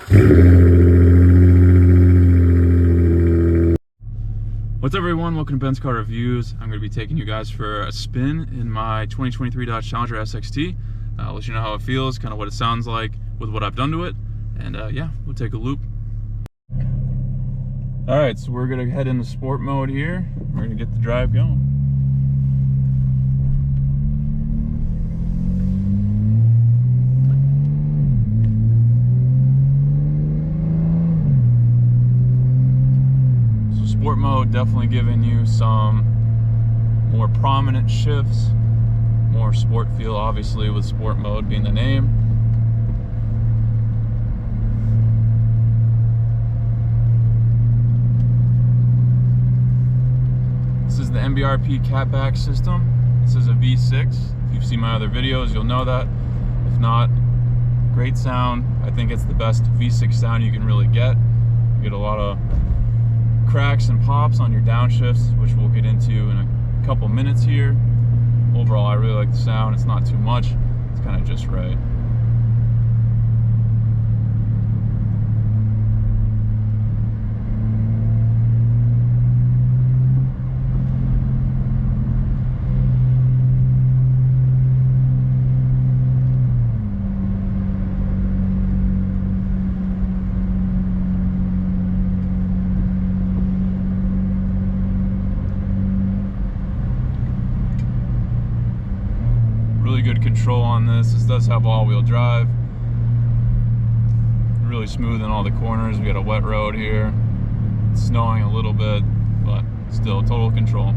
What's up, everyone? Welcome to Ben's Car Reviews. I'm going to be taking you guys for a spin in my 2023 Dodge Challenger SXT. Let you know how it feels, kind of what it sounds like with what I've done to it. And yeah, we'll take a loop. Alright, so we're going to head into sport mode here. We're going to get the drive going. Sport mode definitely giving you some more prominent shifts, more sport feel, obviously, with sport mode being the name. This is the MBRP catback system. This is a V6. If you've seen my other videos, you'll know that. If not, great sound. I think it's the best V6 sound you can really get. You get a lot of cracks and pops on your downshifts, which we'll get into in a couple minutes here. Overall, I really like the sound. It's not too much. It's kind of just right. Really good control on this. This does have all-wheel drive. Really smooth in all the corners. We got a wet road here. It's snowing a little bit, but still total control.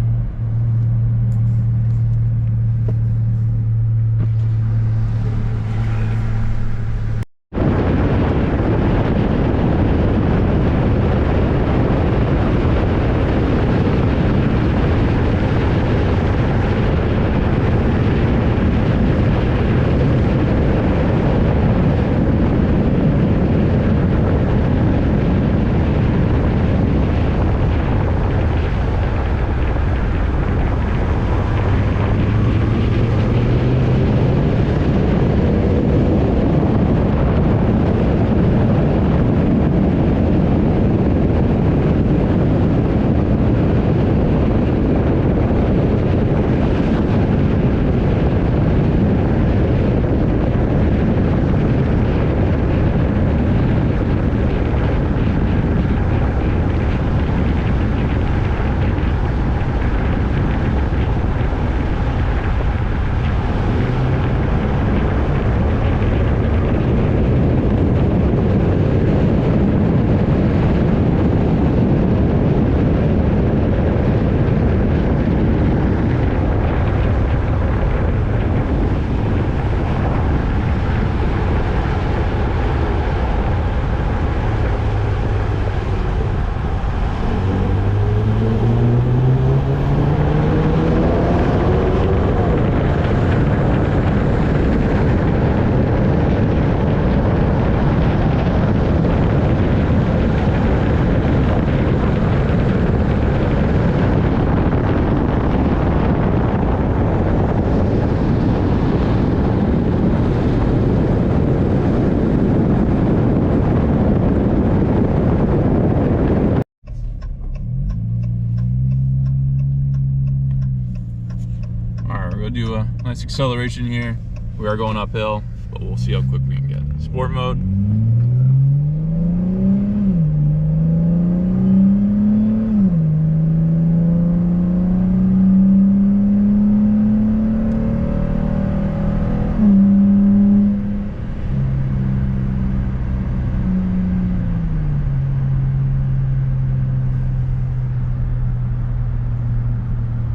We'll do a nice acceleration here. We are going uphill, but we'll see how quick we can get. Sport mode.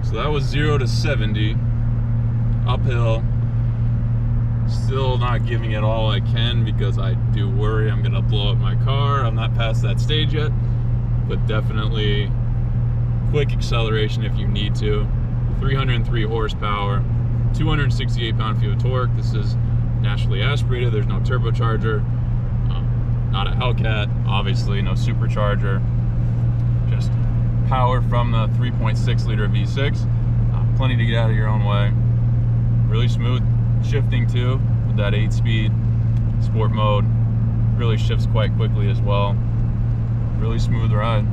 So that was 0 to 70. Uphill. Still not giving it all I can because I do worry I'm gonna blow up my car. I'm not past that stage yet, but definitely quick acceleration if you need to. 303 horsepower, 268 pound-feet of torque. This is naturally aspirated. There's no turbocharger, not a Hellcat, obviously no supercharger. Just power from the 3.6 liter V6. Plenty to get out of your own way. Really smooth shifting too with that 8-speed sport mode. Really shifts quite quickly as well. Really smooth ride.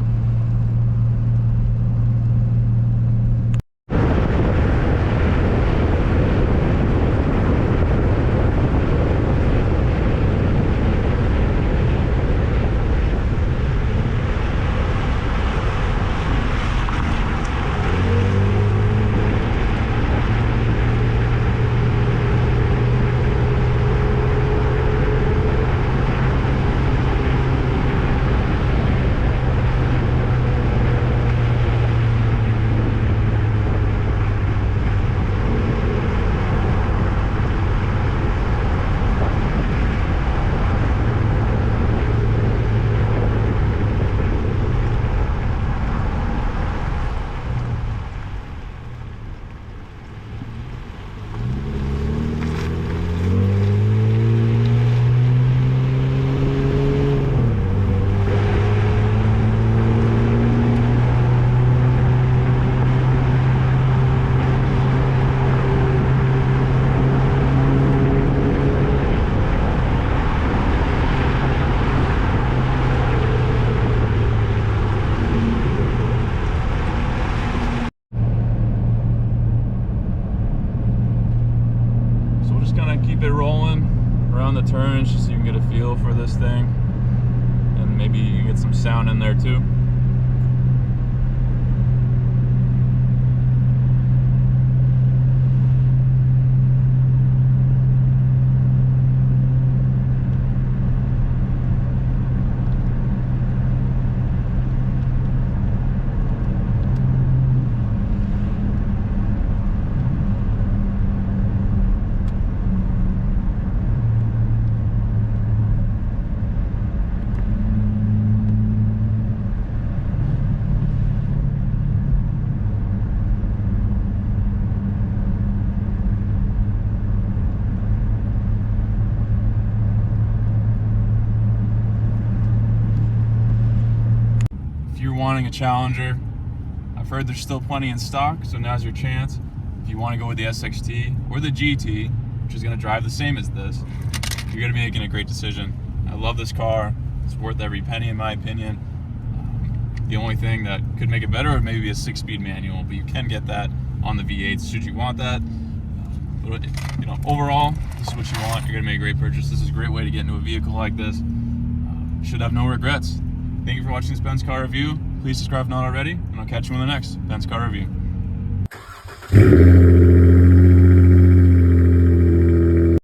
Keep it rolling around the turns just so you can get a feel for this thing, and maybe you can get some sound in there too. If you're wanting a Challenger, I've heard there's still plenty in stock, so now's your chance. If you want to go with the SXT or the GT, which is going to drive the same as this, you're going to be making a great decision. I love this car. It's worth every penny in my opinion. The only thing that could make it better would maybe be a 6-speed manual, but you can get that on the V8s should you want that. But, you know, overall, this is what you want. You're going to make a great purchase. This is a great way to get into a vehicle like this. Should have no regrets. Thank you for watching this Benz car review. Please subscribe if not already, and I'll catch you in the next Benz car review.